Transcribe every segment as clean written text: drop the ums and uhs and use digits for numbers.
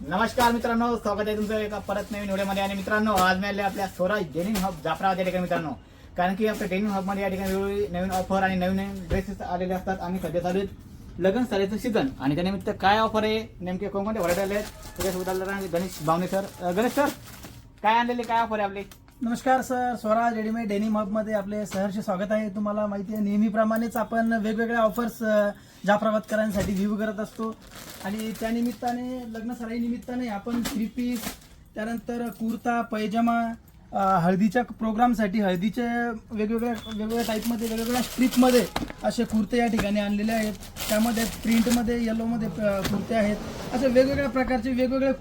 नमस्कार मित्रांनो, स्वागत आहे तुमचं एका परत नवीन व्हिडिओमध्ये. आणि मित्रांनो, आज मी आले आपल्या स्वराज डेनिम हब जाफराबाद या ठिकाणी मित्रांनो. कारण की आपल्या डेनिम हब मध्ये या ठिकाणी वेगवेगळी नवीन ऑफर आणि नवीन नवीन ड्रेसेस आलेले असतात. आणि सध्या चालू आहेत लग्न साडीचं सीझन आणि त्यानिमित्त काय ऑफर आहे, नेमके कोणकोणते व्हरायटी आले आहेत त्याच्यासोबत गणेश बावणे सर. गणेश सर, काय आणलेले, काय ऑफर आहे आपली? नमस्कार सर, स्वराज रेडीमेड डेनिम हबमध्ये आपले सहर्ष स्वागत आहे. तुम्हाला माहिती आहे नेहमीप्रमाणेच आपण वेगवेगळ्या ऑफर्स जाफराबादकरांसाठी व्ह्यू करत असतो. आणि त्यानिमित्ताने लग्न सराई निमित्ताने आपण 3 पीस, त्यानंतर कुर्ता, पैजामा, हळदीच्या प्रोग्रामसाठी हळदीचे वेगवेगळ्या टाईपमध्ये वेगवेगळ्या स्ट्रीपमध्ये असे कुर्ते या ठिकाणी आणलेले आहेत. त्यामध्ये प्रिंटमध्ये, येलोमध्ये कुर्ते आहेत. असे वेगवेगळ्या प्रकारचे वेगवेगळे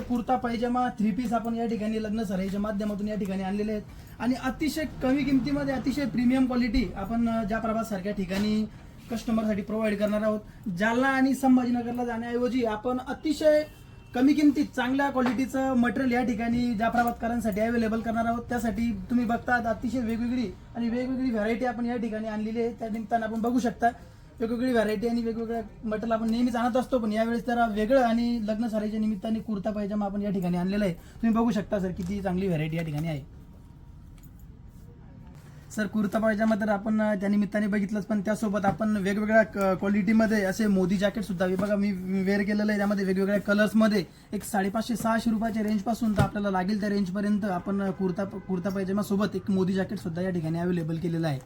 कुर्ता, पैजामा, 3 पीस आपण या ठिकाणी लग्न सराईच्या माध्यमातून या ठिकाणी आणलेले आहेत. आणि अतिशय कमी किमतीमध्ये अतिशय प्रीमियम क्वालिटी आपण जाफराबाद सारख्या ठिकाणी कस्टमरसाठी प्रोव्हाइड करणार आहोत. जालना आणि संभाजीनगरला जाण्याऐवजी आपण अतिशय कमी किमतीत चांगल्या क्वालिटीचं मटेरियल या ठिकाणी जाफराबादकरांसाठी अवेलेबल करणार आहोत. त्यासाठी तुम्ही बघतात अतिशय वेगवेगळी व्हरायटी आपण या ठिकाणी आणलेली आहे. त्या निमित्तानं आपण बघू शकता वेगवेगळी व्हरायटी आणि वेगवेगळ्या मटेरियल आपण नेहमीच आणत असतो, पण यावेळेस जरा वेगळं आणि लग्न सराईच्या निमित्ताने कुर्ता पैजामा आपण या ठिकाणी आणलेला आहे. तुम्ही बघू शकता सर किती चांगली व्हरायटी या ठिकाणी आहे. सर कुर्ता पायजामा तर आपण त्या निमित्ताने बघितलंच, पण त्यासोबत आपण वेगवेगळ्या क्वालिटीमध्ये असे मोदी जॅकेट सुद्धा बघा मी वेअर केलेलं आहे. त्यामध्ये वेगवेगळ्या कलर्समध्ये एक 550-600 रुपयाच्या रेंजपासून तर आपल्याला लागेल त्या रेंजपर्यंत आपण कुर्ता पायजामा सोबत एक मोदी जॅकेट सुद्धा या ठिकाणी अवेलेबल केलेलं आहे.